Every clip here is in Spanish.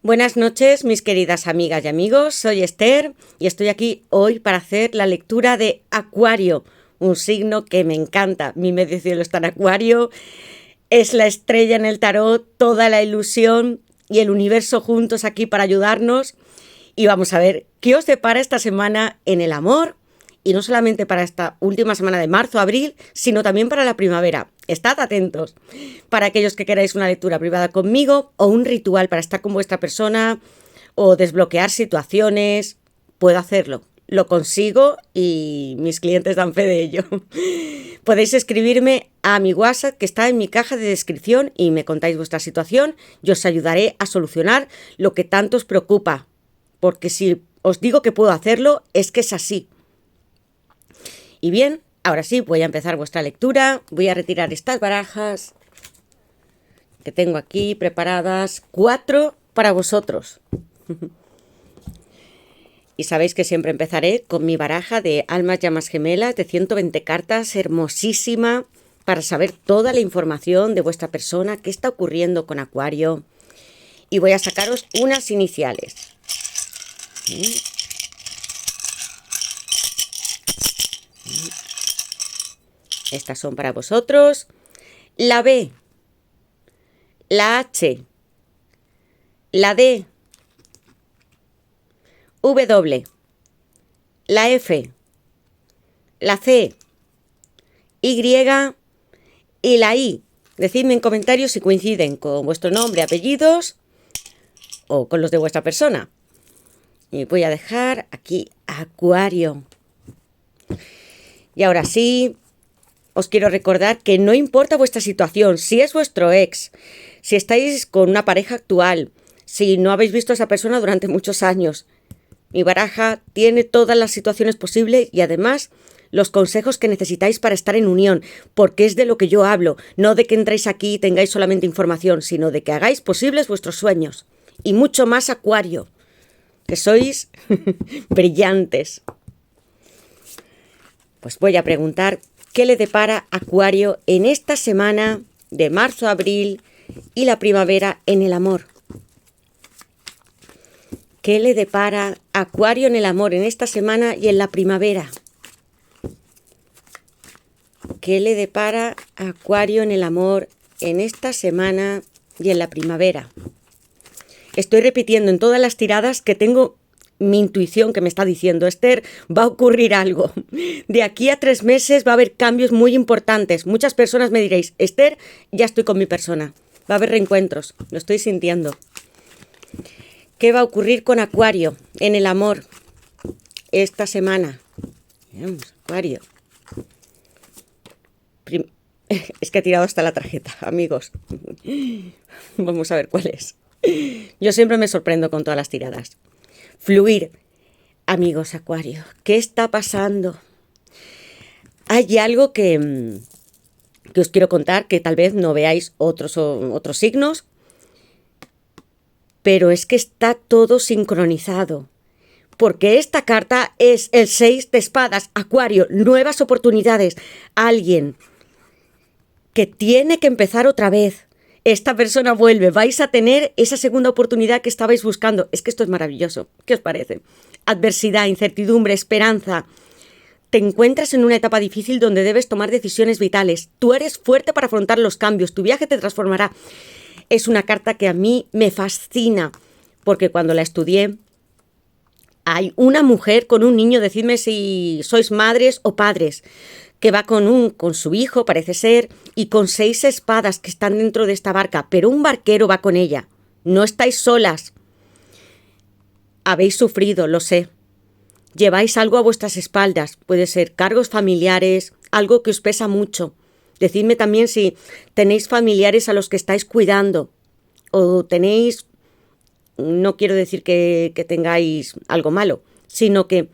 Buenas noches, mis queridas amigas y amigos. Soy Esther y estoy aquí hoy para hacer la lectura de Acuario, un signo que me encanta. Mi medio cielo está en Acuario, es la estrella en el tarot, toda la ilusión y el universo juntos aquí para ayudarnos. Y vamos a ver qué os depara esta semana en el amor, y no solamente para esta última semana de marzo, abril, sino también para la primavera. Estad atentos. Para aquellos que queráis una lectura privada conmigo o un ritual para estar con vuestra persona o desbloquear situaciones, puedo hacerlo. Lo consigo y mis clientes dan fe de ello. Podéis escribirme a mi WhatsApp que está en mi caja de descripción y me contáis vuestra situación y os ayudaré a solucionar lo que tanto os preocupa. Porque si os digo que puedo hacerlo, es que es así. Y bien, ahora sí, voy a empezar vuestra lectura. Voy a retirar estas barajas que tengo aquí preparadas, 4 para vosotros. Y sabéis que siempre empezaré con mi baraja de almas llamas gemelas de 120 cartas, hermosísima, para saber toda la información de vuestra persona, qué está ocurriendo con Acuario. Y voy a sacaros unas iniciales. Estas son para vosotros. La B, la H, la D, W, la F, la C, Y y la I. Decidme en comentarios si coinciden con vuestro nombre, apellidos o con los de vuestra persona. Y voy a dejar aquí Acuario. Y ahora sí, os quiero recordar que no importa vuestra situación, si es vuestro ex, si estáis con una pareja actual, si no habéis visto a esa persona durante muchos años. Mi baraja tiene todas las situaciones posibles y además los consejos que necesitáis para estar en unión, porque es de lo que yo hablo, no de que entréis aquí y tengáis solamente información, sino de que hagáis posibles vuestros sueños. Y mucho más, Acuario, que sois brillantes. Pues voy a preguntar qué le depara Acuario en esta semana de marzo a abril y la primavera en el amor. ¿Qué le depara Acuario en el amor en esta semana y en la primavera? ¿Qué le depara Acuario en el amor en esta semana y en la primavera? Estoy repitiendo en todas las tiradas que tengo mi intuición que me está diciendo, Esther, va a ocurrir algo. De aquí a 3 meses va a haber cambios muy importantes. Muchas personas me diréis, Esther, ya estoy con mi persona. Va a haber reencuentros, lo estoy sintiendo. ¿Qué va a ocurrir con Acuario en el amor esta semana? Veamos, Acuario. Es que he tirado hasta la tarjeta, amigos. Vamos a ver cuál es. Yo siempre me sorprendo con todas las tiradas. Fluir. Amigos Acuario, ¿qué está pasando? Hay algo que os quiero contar, que tal vez no veáis otros signos, pero es que está todo sincronizado. Porque esta carta es el 6 de espadas, Acuario, nuevas oportunidades. Alguien que tiene que empezar otra vez. Esta persona vuelve, vais a tener esa segunda oportunidad que estabais buscando. Es que esto es maravilloso. ¿Qué os parece? Adversidad, incertidumbre, esperanza. Te encuentras en una etapa difícil donde debes tomar decisiones vitales. Tú eres fuerte para afrontar los cambios. Tu viaje te transformará. Es una carta que a mí me fascina, porque cuando la estudié, hay una mujer con un niño, decidme si sois madres o padres, que va con su hijo, parece ser, y con 6 espadas que están dentro de esta barca, pero un barquero va con ella. No estáis solas. Habéis sufrido, lo sé. Lleváis algo a vuestras espaldas, puede ser cargos familiares, algo que os pesa mucho. Decidme también si tenéis familiares a los que estáis cuidando, o tenéis, no quiero decir que tengáis algo malo, sino que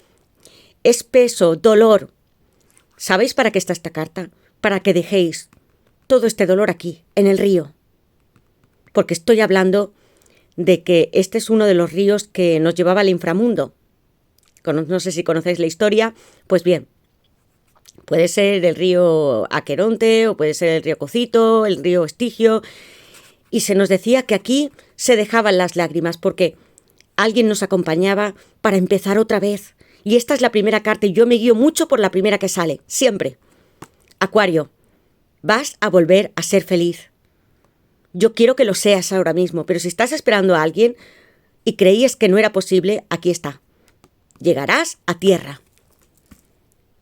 es peso, dolor. ¿Sabéis para qué está esta carta? Para que dejéis todo este dolor aquí, en el río. Porque estoy hablando de que este es uno de los ríos que nos llevaba al inframundo. No sé si conocéis la historia. Pues bien, puede ser el río Aqueronte o puede ser el río Cocito, el río Estigio. y se nos decía que aquí se dejaban las lágrimas porque alguien nos acompañaba para empezar otra vez. Y esta es la primera carta y yo me guío mucho por la primera que sale, siempre. Acuario, vas a volver a ser feliz. Yo quiero que lo seas ahora mismo, pero si estás esperando a alguien y creías que no era posible, aquí está. Llegarás a tierra.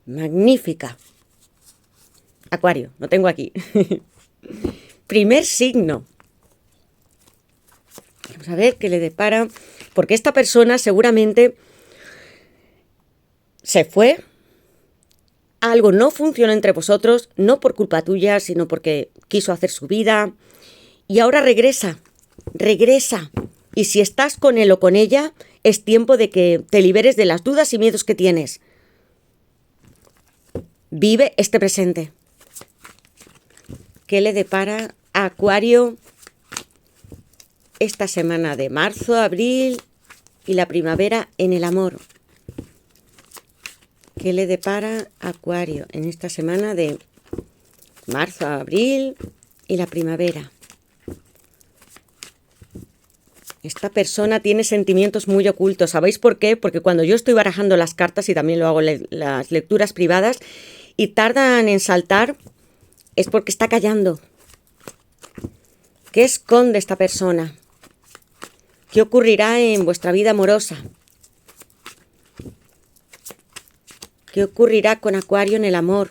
Magnífica. Acuario, lo tengo aquí. Primer signo. Vamos a ver qué le depara. Porque esta persona seguramente se fue. Algo no funcionó entre vosotros, no por culpa tuya, sino porque quiso hacer su vida. Y ahora regresa. Regresa. Y si estás con él o con ella, es tiempo de que te liberes de las dudas y miedos que tienes. Vive este presente. ¿Qué le depara a Acuario esta semana de marzo, abril y la primavera en el amor? ¿Qué le depara a Acuario en esta semana de marzo, abril y la primavera? Esta persona tiene sentimientos muy ocultos. ¿Sabéis por qué? Porque cuando yo estoy barajando las cartas, y también lo hago en las lecturas privadas, y tardan en saltar, es porque está callando. ¿Qué esconde esta persona? ¿Qué ocurrirá en vuestra vida amorosa? ¿Qué ocurrirá con Acuario en el amor?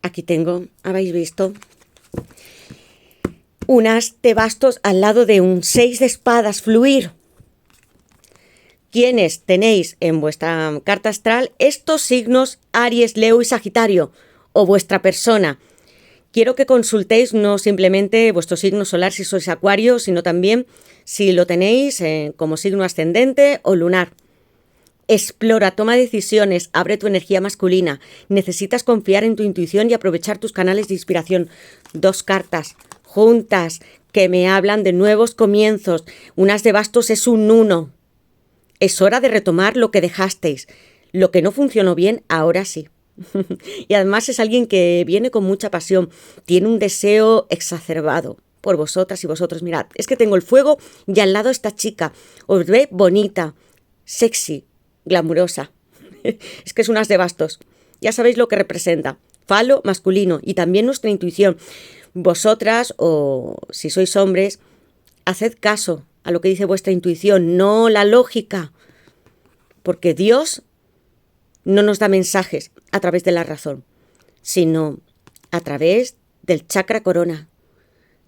Aquí tengo, ¿habéis visto? Un as de bastos al lado de un 6 de espadas, fluir. ¿Quiénes tenéis en vuestra carta astral estos signos Aries, Leo y Sagitario? O vuestra persona. Quiero que consultéis no simplemente vuestro signo solar si sois Acuario, sino también si lo tenéis como signo ascendente o lunar. Explora, toma decisiones, abre tu energía masculina. Necesitas confiar en tu intuición y aprovechar tus canales de inspiración. 2 cartas juntas que me hablan de nuevos comienzos. Un as de bastos es un 1. Es hora de retomar lo que dejasteis. Lo que no funcionó bien, ahora sí. Y además es alguien que viene con mucha pasión. Tiene un deseo exacerbado por vosotras y vosotros. Mirad, es que tengo el fuego y al lado esta chica. Os ve bonita, sexy, glamurosa. Es que es un as de bastos. Ya sabéis lo que representa. Falo masculino y también nuestra intuición. Vosotras, o si sois hombres, haced caso a lo que dice vuestra intuición, no la lógica. Porque Dios no nos da mensajes a través de la razón, sino a través del chakra corona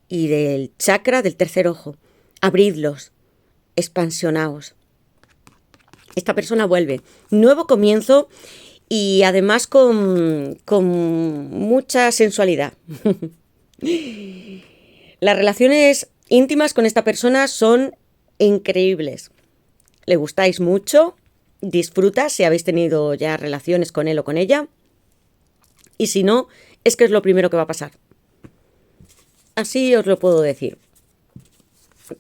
y del chakra del tercer ojo. Abridlos, expansionaos. Esta persona vuelve. Nuevo comienzo y además con mucha sensualidad. Las relaciones íntimas con esta persona son increíbles. Le gustáis mucho, disfruta si habéis tenido ya relaciones con él o con ella. Y si no, es que es lo primero que va a pasar. Así os lo puedo decir.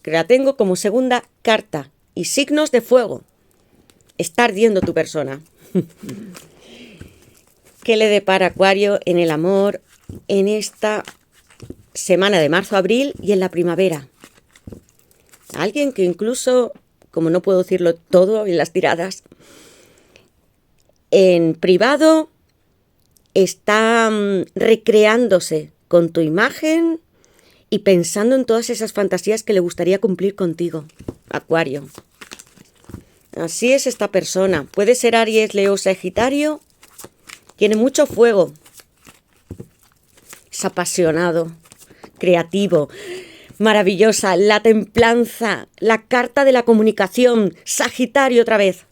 Que la tengo como segunda carta. Y signos de fuego. Está ardiendo tu persona. ¿Qué le depara Acuario en el amor en esta semana de marzo-abril y en la primavera? Alguien que incluso, como no puedo decirlo todo en las tiradas, en privado está recreándose con tu imagen y pensando en todas esas fantasías que le gustaría cumplir contigo, Acuario. Así es esta persona. Puede ser Aries, Leo, Sagitario. Tiene mucho fuego. Es apasionado, creativo, maravillosa. La templanza, la carta de la comunicación. Sagitario otra vez.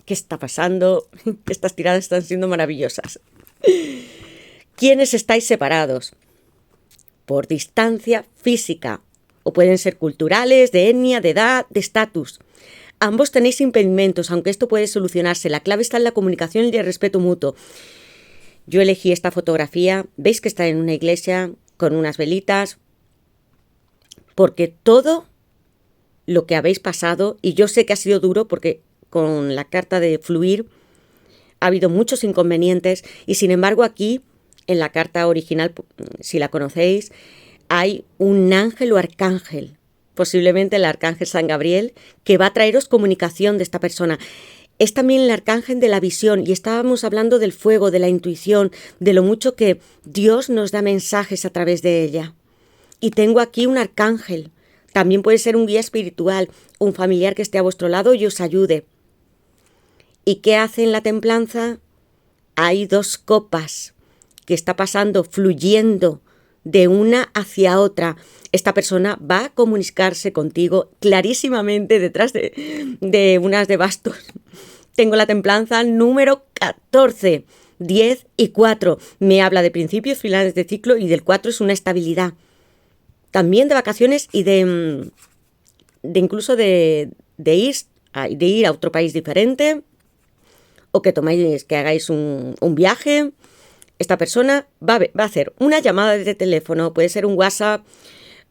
¿Qué está pasando? Estas tiradas están siendo maravillosas. ¿Quiénes estáis separados? Por distancia física. O pueden ser culturales, de etnia, de edad, de estatus. Ambos tenéis impedimentos, aunque esto puede solucionarse. La clave está en la comunicación y el respeto mutuo. Yo elegí esta fotografía. ¿Veis que está en una iglesia con unas velitas? Porque todo lo que habéis pasado, y yo sé que ha sido duro porque con la carta de fluir ha habido muchos inconvenientes y sin embargo aquí, en la carta original, si la conocéis, hay un ángel o arcángel, posiblemente el arcángel San Gabriel, que va a traeros comunicación de esta persona. Es también el arcángel de la visión y estábamos hablando del fuego, de la intuición, de lo mucho que Dios nos da mensajes a través de ella. Y tengo aquí un arcángel. También puede ser un guía espiritual, un familiar que esté a vuestro lado y os ayude. ¿Y qué hace en la templanza? Hay 2 copas que está pasando, fluyendo de una hacia otra. Esta persona va a comunicarse contigo clarísimamente detrás de unas de bastos. Tengo la templanza número 14, 10 y 4. Me habla de principios, finales de ciclo y del 4 es una estabilidad. También de vacaciones y de incluso de ir a otro país diferente o que hagáis un viaje. Esta persona va a hacer una llamada de teléfono, puede ser un WhatsApp,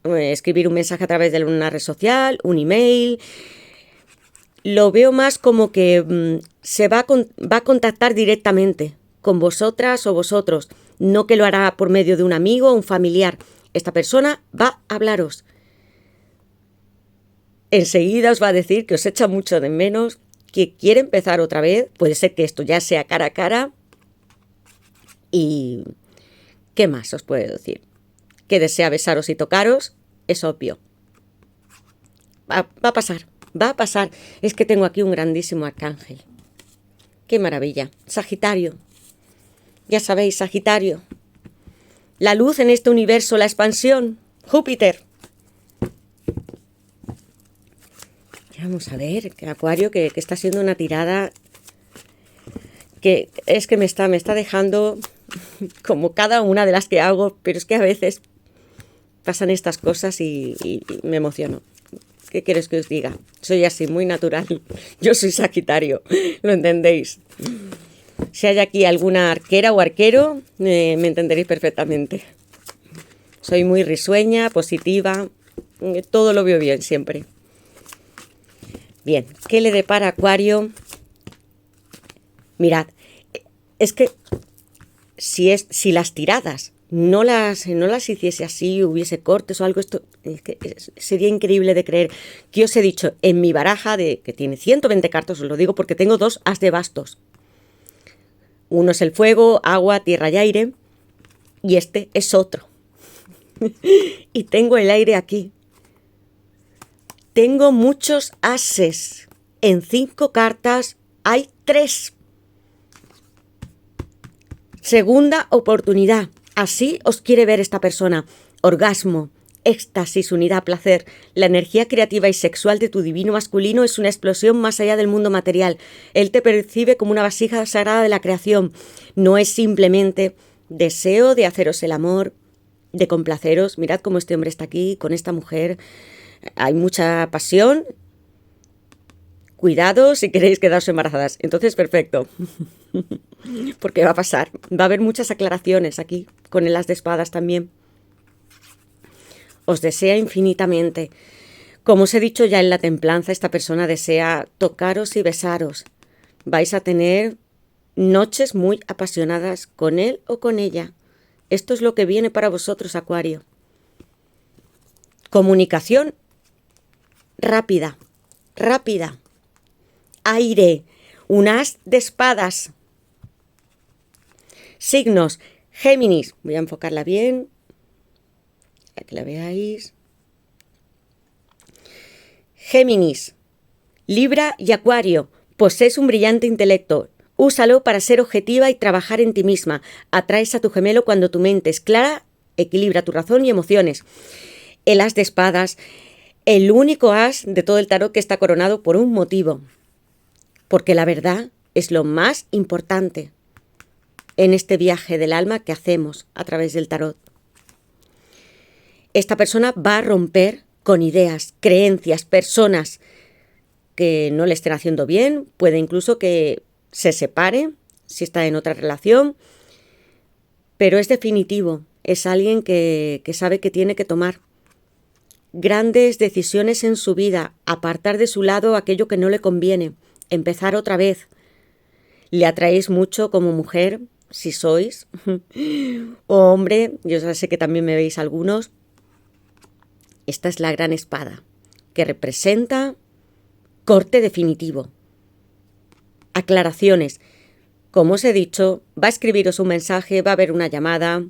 escribir un mensaje a través de una red social, un email. Lo veo más como que se va a contactar directamente con vosotras o vosotros, no que lo hará por medio de un amigo o un familiar. Esta persona va a hablaros. Enseguida os va a decir que os echa mucho de menos, que quiere empezar otra vez. Puede ser que esto ya sea cara a cara. ¿Y qué más os puedo decir? Que desea besaros y tocaros, es obvio. Va a pasar. Es que tengo aquí un grandísimo arcángel. ¡Qué maravilla! Sagitario. Ya sabéis, Sagitario. La luz en este universo, la expansión. Júpiter. Vamos a ver, Acuario, que está siendo una tirada que es que me está dejando como cada una de las que hago, pero es que a veces pasan estas cosas y me emociono. ¿Qué quieres que os diga? Soy así, muy natural. Yo soy Sagitario, ¿lo entendéis? Si hay aquí alguna arquera o arquero, me entenderéis perfectamente. Soy muy risueña, positiva, todo lo veo bien siempre. Bien, ¿qué le depara a Acuario? Mirad, es que si las tiradas no las hiciese así, hubiese cortes o algo, esto es que sería increíble de creer. Que os he dicho, en mi baraja que tiene 120 cartas, os lo digo porque tengo 2 as de bastos. Uno es el fuego, agua, tierra y aire, y este es otro. Y tengo el aire aquí. Tengo muchos ases. En 5 cartas hay 3. Segunda oportunidad. Así os quiere ver esta persona. Orgasmo, éxtasis, unidad, placer. La energía creativa y sexual de tu divino masculino es una explosión más allá del mundo material. Él te percibe como una vasija sagrada de la creación. No es simplemente deseo de haceros el amor, de complaceros. Mirad cómo este hombre está aquí con esta mujer. Hay mucha pasión. Cuidado si queréis quedaros embarazadas. Entonces, perfecto. Porque va a pasar. Va a haber muchas aclaraciones aquí, con el as de espadas también. Os desea infinitamente. Como os he dicho ya en la templanza, esta persona desea tocaros y besaros. Vais a tener noches muy apasionadas con él o con ella. Esto es lo que viene para vosotros, Acuario. Comunicación rápida. Aire, un as de espadas. Signos, Géminis, voy a enfocarla bien, para que la veáis. Géminis, Libra y Acuario, posees un brillante intelecto. Úsalo para ser objetiva y trabajar en ti misma. Atraes a tu gemelo cuando tu mente es clara, equilibra tu razón y emociones. El as de espadas, el único as de todo el tarot que está coronado por un motivo. Porque la verdad es lo más importante en este viaje del alma que hacemos a través del tarot. Esta persona va a romper con ideas, creencias, personas que no le estén haciendo bien. Puede incluso que se separe si está en otra relación. Pero es definitivo. Es alguien que sabe que tiene que tomar grandes decisiones en su vida. Apartar de su lado aquello que no le conviene. Empezar otra vez. Le atraéis mucho como mujer, si sois. O hombre, yo ya sé que también me veis algunos. Esta es la gran espada, que representa corte definitivo. Aclaraciones. Como os he dicho, va a escribiros un mensaje, va a haber una llamada.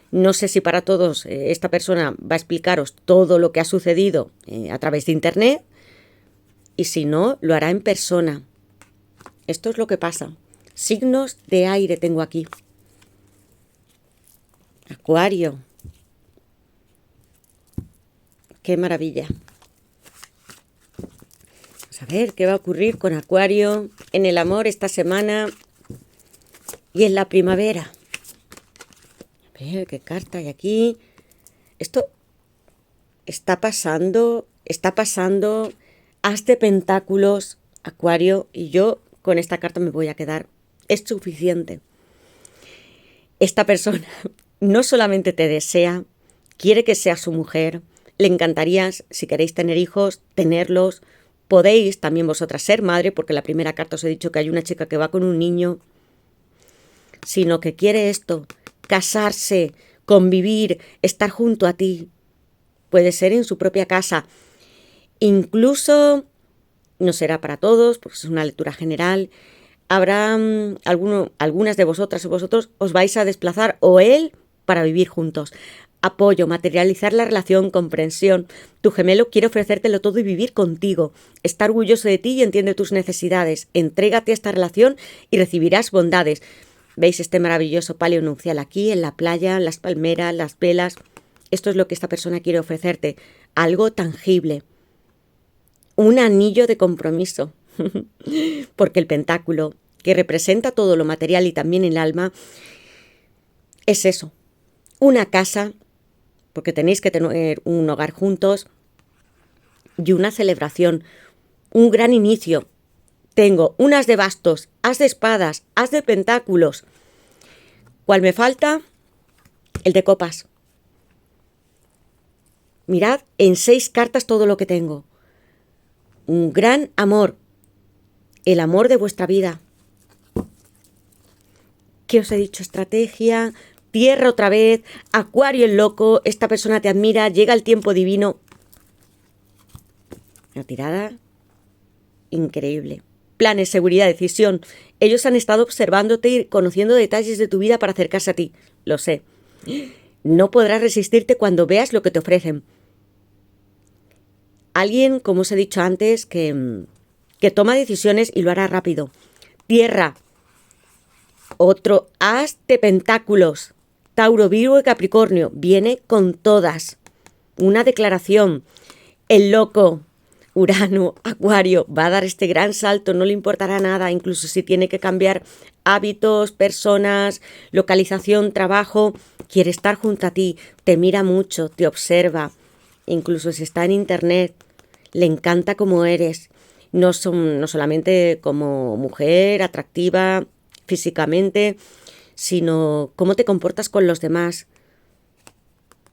No sé si para todos esta persona va a explicaros todo lo que ha sucedido a través de internet, y si no, lo hará en persona. Esto es lo que pasa. Signos de aire tengo aquí. Acuario. ¡Qué maravilla! Vamos a ver qué va a ocurrir con Acuario en el amor esta semana y en la primavera. A ver qué carta hay aquí. Esto está pasando. As de pentáculos, Acuario, y yo con esta carta me voy a quedar. Es suficiente. Esta persona no solamente te desea, quiere que seas su mujer, le encantaría, si queréis tener hijos, tenerlos. Podéis también vosotras ser madre, porque en la primera carta os he dicho que hay una chica que va con un niño, sino que quiere esto, casarse, convivir, estar junto a ti. Puede ser en su propia casa. Incluso, no será para todos, porque es una lectura general, habrá algunas de vosotras o vosotros os vais a desplazar o él para vivir juntos. Apoyo, materializar la relación, comprensión. Tu gemelo quiere ofrecértelo todo y vivir contigo. Está orgulloso de ti y entiende tus necesidades. Entrégate a esta relación y recibirás bondades. ¿Veis este maravilloso palio nupcial aquí, en la playa, las palmeras, las velas? Esto es lo que esta persona quiere ofrecerte. Algo tangible. Un anillo de compromiso. Porque el pentáculo, que representa todo lo material y también el alma, es eso. Una casa, porque tenéis que tener un hogar juntos, y una celebración, un gran inicio. Tengo un as de bastos, as de espadas, as de pentáculos. ¿Cuál me falta? El de copas. Mirad en 6 cartas todo lo que tengo. Un gran amor, el amor de vuestra vida. ¿Qué os he dicho? Estrategia, tierra otra vez, Acuario el loco, esta persona te admira, llega el tiempo divino. Una tirada increíble. Planes, seguridad, decisión. Ellos han estado observándote y conociendo detalles de tu vida para acercarse a ti. Lo sé. No podrás resistirte cuando veas lo que te ofrecen. Alguien, como os he dicho antes, que toma decisiones y lo hará rápido. Tierra. Otro as de pentáculos. Tauro, Virgo y Capricornio. Viene con todas. Una declaración. El loco. Urano, Acuario, va a dar este gran salto, no le importará nada, incluso si tiene que cambiar hábitos, personas, localización, trabajo, quiere estar junto a ti, te mira mucho, te observa, incluso si está en internet, le encanta cómo eres, no solamente como mujer atractiva físicamente, sino cómo te comportas con los demás.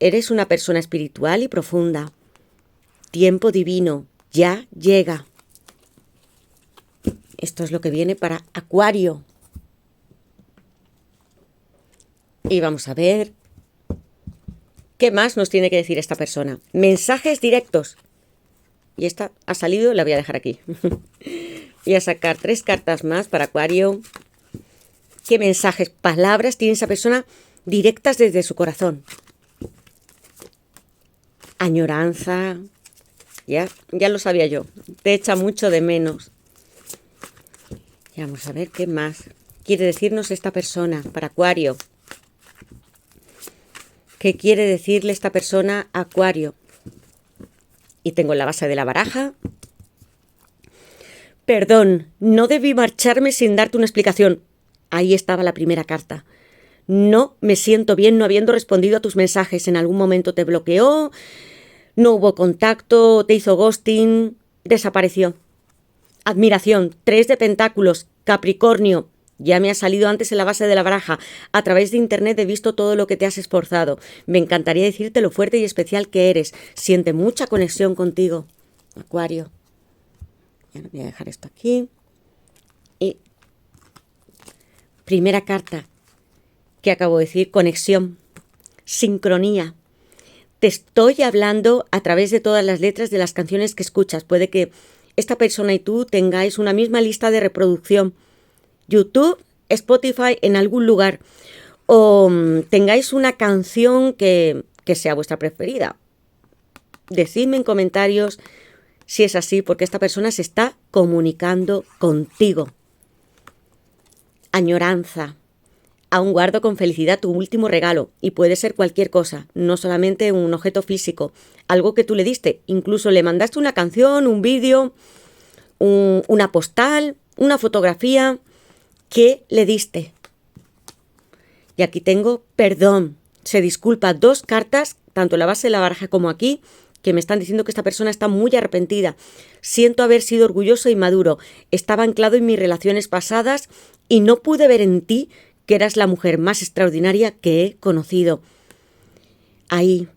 Eres una persona espiritual y profunda. Tiempo divino. Ya llega. Esto es lo que viene para Acuario. Y vamos a ver qué más nos tiene que decir esta persona. Mensajes directos. Y esta ha salido, la voy a dejar aquí. Voy a sacar 3 cartas más para Acuario. ¿Qué mensajes, palabras tiene esa persona directas desde su corazón? Añoranza. Ya lo sabía yo. Te echa mucho de menos. Y vamos a ver qué más quiere decirnos esta persona para Acuario. ¿Qué quiere decirle esta persona a Acuario? Y tengo la base de la baraja. Perdón, no debí marcharme sin darte una explicación. Ahí estaba la primera carta. No me siento bien no habiendo respondido a tus mensajes. En algún momento te bloqueó. No hubo contacto, te hizo ghosting, desapareció. Admiración, 3 de pentáculos, Capricornio. Ya me ha salido antes en la base de la baraja. A través de internet he visto todo lo que te has esforzado. Me encantaría decirte lo fuerte y especial que eres. Siente mucha conexión contigo. Acuario. Ya voy a dejar esto aquí. Y Primera carta que acabo de decir, conexión, sincronía. Te estoy hablando a través de todas las letras de las canciones que escuchas. Puede que esta persona y tú tengáis una misma lista de reproducción. YouTube, Spotify, en algún lugar. O tengáis una canción que sea vuestra preferida. Decidme en comentarios si es así, porque esta persona se está comunicando contigo. Añoranza. Aún guardo con felicidad tu último regalo, y puede ser cualquier cosa, no solamente un objeto físico, algo que tú le diste. Incluso le mandaste una canción, un vídeo, una postal, una fotografía. ¿Qué le diste? Y aquí tengo perdón. Se disculpa. 2 cartas, tanto en la base de la baraja como aquí, que me están diciendo que esta persona está muy arrepentida. Siento haber sido orgulloso y maduro. Estaba anclado en mis relaciones pasadas y no pude ver en ti que eras la mujer más extraordinaria que he conocido. Ahí,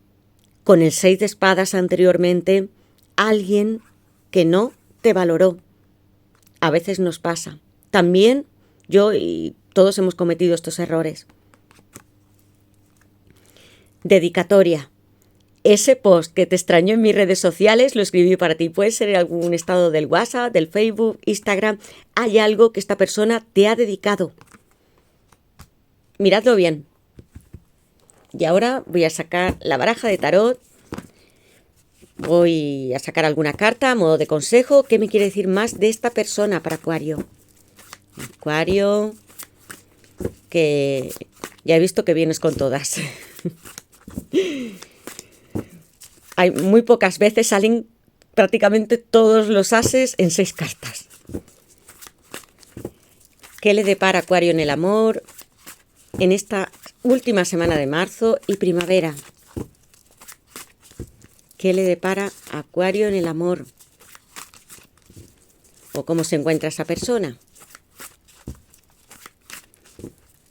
con el 6 de espadas anteriormente, alguien que no te valoró. A veces nos pasa. También yo y todos hemos cometido estos errores. Dedicatoria. Ese post que te extrañó en mis redes sociales lo escribí para ti. Puede ser en algún estado del WhatsApp, del Facebook, Instagram. Hay algo que esta persona te ha dedicado. Miradlo bien. Y ahora voy a sacar la baraja de tarot. Voy a sacar alguna carta a modo de consejo. ¿Qué me quiere decir más de esta persona para Acuario? Acuario, que ya he visto que vienes con todas. Hay muy pocas veces salen prácticamente todos los ases en 6 cartas. ¿Qué le depara Acuario en el amor en esta última semana de marzo y primavera? ¿Qué le depara Acuario en el amor? ¿O cómo se encuentra esa persona?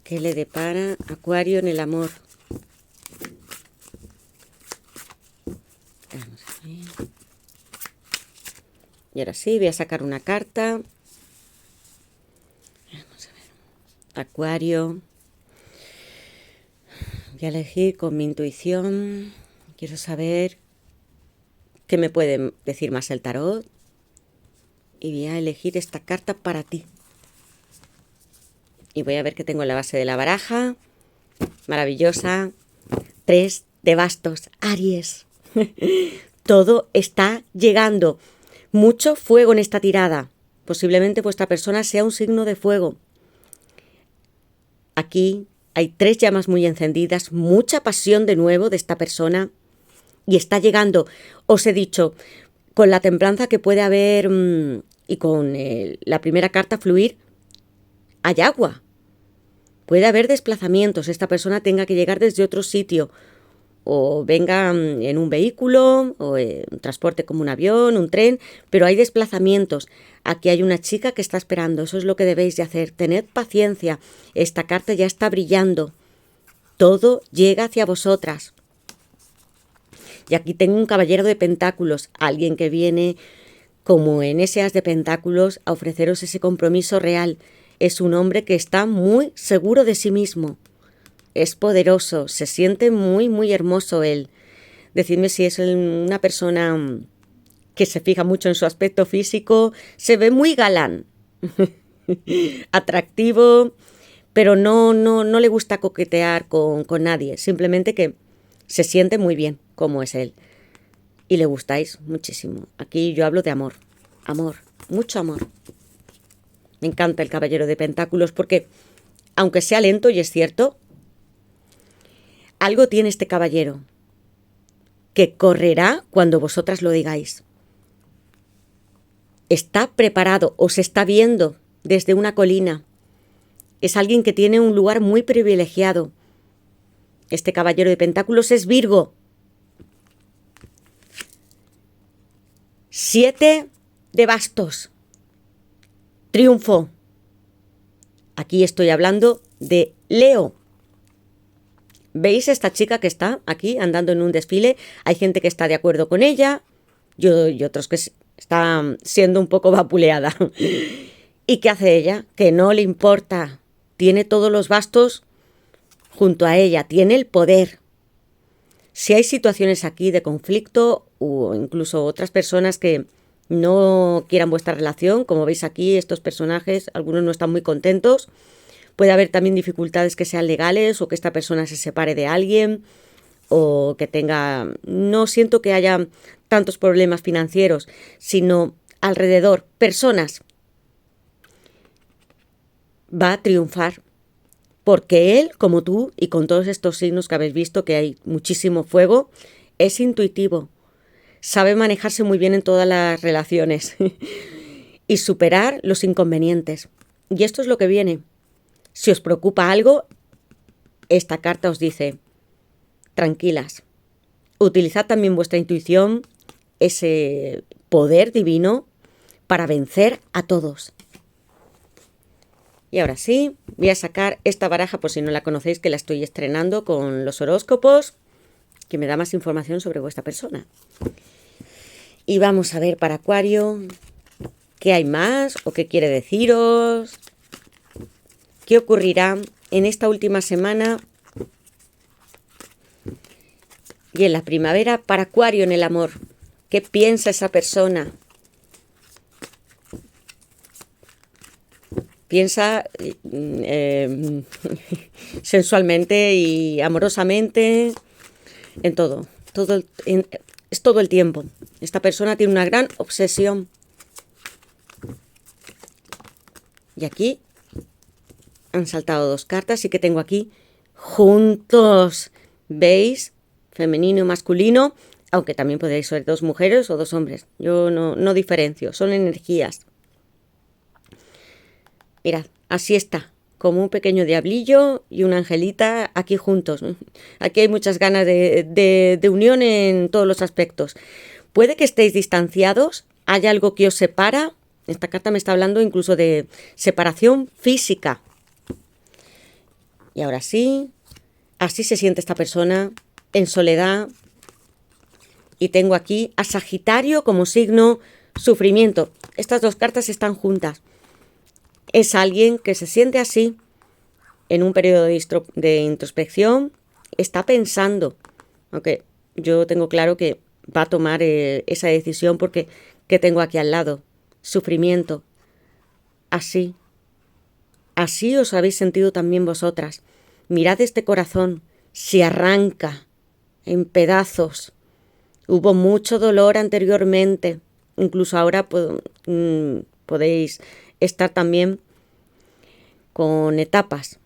¿Qué le depara Acuario en el amor? Vamos a ver. Y ahora sí, voy a sacar una carta. Vamos a ver. Acuario. Voy a elegir con mi intuición. Quiero saber qué me puede decir más el tarot. Y voy a elegir esta carta para ti. Y voy a ver qué tengo en la base de la baraja. Maravillosa. 3 de bastos. Aries. Todo está llegando. Mucho fuego en esta tirada. Posiblemente vuestra persona sea un signo de fuego. Aquí hay 3 llamas muy encendidas. Mucha pasión de nuevo de esta persona. Y está llegando. Os he dicho, con la templanza que puede haber y con la primera carta fluir, hay agua. Puede haber desplazamientos. Esta persona tenga que llegar desde otro sitio. O venga en un vehículo, o en un transporte como un avión, un tren. Pero hay desplazamientos. Aquí hay una chica que está esperando. Eso es lo que debéis de hacer. Tened paciencia. Esta carta ya está brillando. Todo llega hacia vosotras. Y aquí tengo un caballero de pentáculos. Alguien que viene como en ese as de pentáculos a ofreceros ese compromiso real. Es un hombre que está muy seguro de sí mismo. Es poderoso, se siente muy, muy hermoso él. Decidme si es una persona que se fija mucho en su aspecto físico. Se ve muy galán, atractivo, pero no le gusta coquetear con nadie. Simplemente que se siente muy bien como es él. Y le gustáis muchísimo. Aquí yo hablo de amor. Amor, mucho amor. Me encanta el caballero de pentáculos porque, aunque sea lento, y es cierto, algo tiene este caballero que correrá cuando vosotras lo digáis. Está preparado, os está viendo desde una colina. Es alguien que tiene un lugar muy privilegiado. Este caballero de pentáculos es Virgo. 7 de bastos. Triunfo. Aquí estoy hablando de Leo. ¿Veis esta chica que está aquí andando en un desfile? Hay gente que está de acuerdo con ella y otros que están siendo un poco vapuleada. ¿Y qué hace ella? Que no le importa. tiene todos los bastos junto a ella, tiene el poder. Si hay situaciones aquí de conflicto o incluso otras personas que no quieran vuestra relación, como veis aquí, estos personajes, algunos no están muy contentos. Puede haber también dificultades que sean legales o que esta persona se separe de alguien o que tenga... No siento que haya tantos problemas financieros, sino alrededor, personas. Va a triunfar. Porque él, como tú, y con todos estos signos que habéis visto, que hay muchísimo fuego, es intuitivo. Sabe manejarse muy bien en todas las relaciones y superar los inconvenientes. Y esto es lo que viene. Si os preocupa algo, esta carta os dice, tranquilas, utilizad también vuestra intuición, ese poder divino, para vencer a todos. Y ahora sí, voy a sacar esta baraja, por si no la conocéis, que la estoy estrenando con los horóscopos, que me da más información sobre vuestra persona. Y vamos a ver para Acuario, ¿qué hay más o qué quiere deciros? ¿Qué ocurrirá en esta última semana y en la primavera para Acuario en el amor? ¿Qué piensa esa persona? Piensa sensualmente y amorosamente en todo. Es todo el tiempo. Esta persona tiene una gran obsesión. Y aquí han saltado dos cartas y que tengo aquí juntos. ¿Veis? Femenino y masculino. Aunque también podéis ser dos mujeres o dos hombres. Yo no diferencio. Son energías. Mirad, así está, como un pequeño diablillo y una angelita aquí juntos. Aquí hay muchas ganas de unión en todos los aspectos. Puede que estéis distanciados, haya algo que os separa. Esta carta me está hablando incluso de separación física. Y ahora sí, así se siente esta persona en soledad. Y tengo aquí a Sagitario como signo sufrimiento. Estas dos cartas están juntas. Es alguien que se siente así en un periodo de introspección, está pensando, aunque yo tengo claro que va a tomar esa decisión porque ¿qué tengo aquí al lado? Sufrimiento. Así os habéis sentido también vosotras. Mirad este corazón, se arranca en pedazos. Hubo mucho dolor anteriormente, incluso ahora podéis estar también con etapas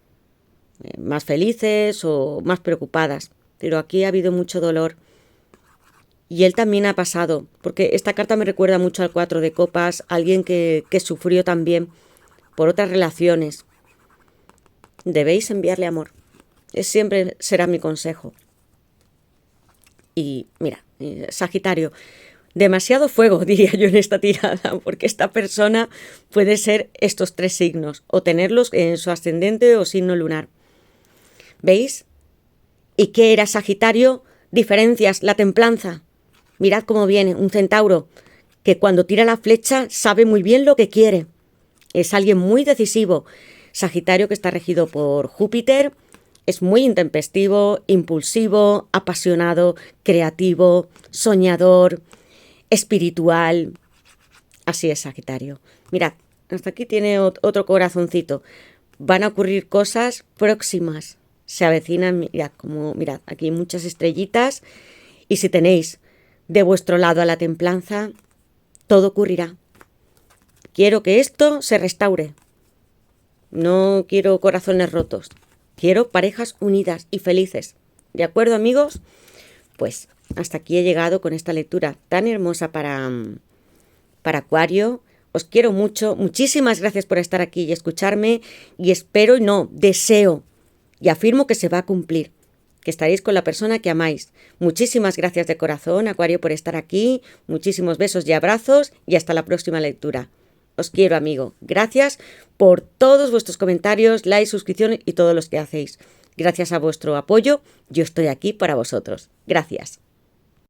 más felices o más preocupadas, pero aquí ha habido mucho dolor y él también ha pasado, porque esta carta me recuerda mucho al 4 de copas, alguien que sufrió también por otras relaciones. Debéis enviarle amor, siempre será mi consejo. Y mira, Sagitario, demasiado fuego, diría yo en esta tirada, porque esta persona puede ser estos tres signos, o tenerlos en su ascendente o signo lunar. ¿Veis? ¿Y qué era Sagitario? Diferencias, la templanza. Mirad cómo viene, un centauro, que cuando tira la flecha sabe muy bien lo que quiere. Es alguien muy decisivo. Sagitario, que está regido por Júpiter, es muy intempestivo, impulsivo, apasionado, creativo, soñador, espiritual. Así es, Sagitario. Mirad, hasta aquí tiene otro corazoncito. Van a ocurrir cosas próximas. Se avecinan, mirad, aquí hay muchas estrellitas. Y si tenéis de vuestro lado a la templanza, todo ocurrirá. Quiero que esto se restaure. No quiero corazones rotos. Quiero parejas unidas y felices. ¿De acuerdo, amigos? Pues hasta aquí he llegado con esta lectura tan hermosa para Acuario. Os quiero mucho. Muchísimas gracias por estar aquí y escucharme. Y espero, deseo y afirmo que se va a cumplir. Que estaréis con la persona que amáis. Muchísimas gracias de corazón, Acuario, por estar aquí. Muchísimos besos y abrazos. Y hasta la próxima lectura. Os quiero, amigo. Gracias por todos vuestros comentarios, likes, suscripciones y todos los que hacéis. Gracias a vuestro apoyo, yo estoy aquí para vosotros. Gracias.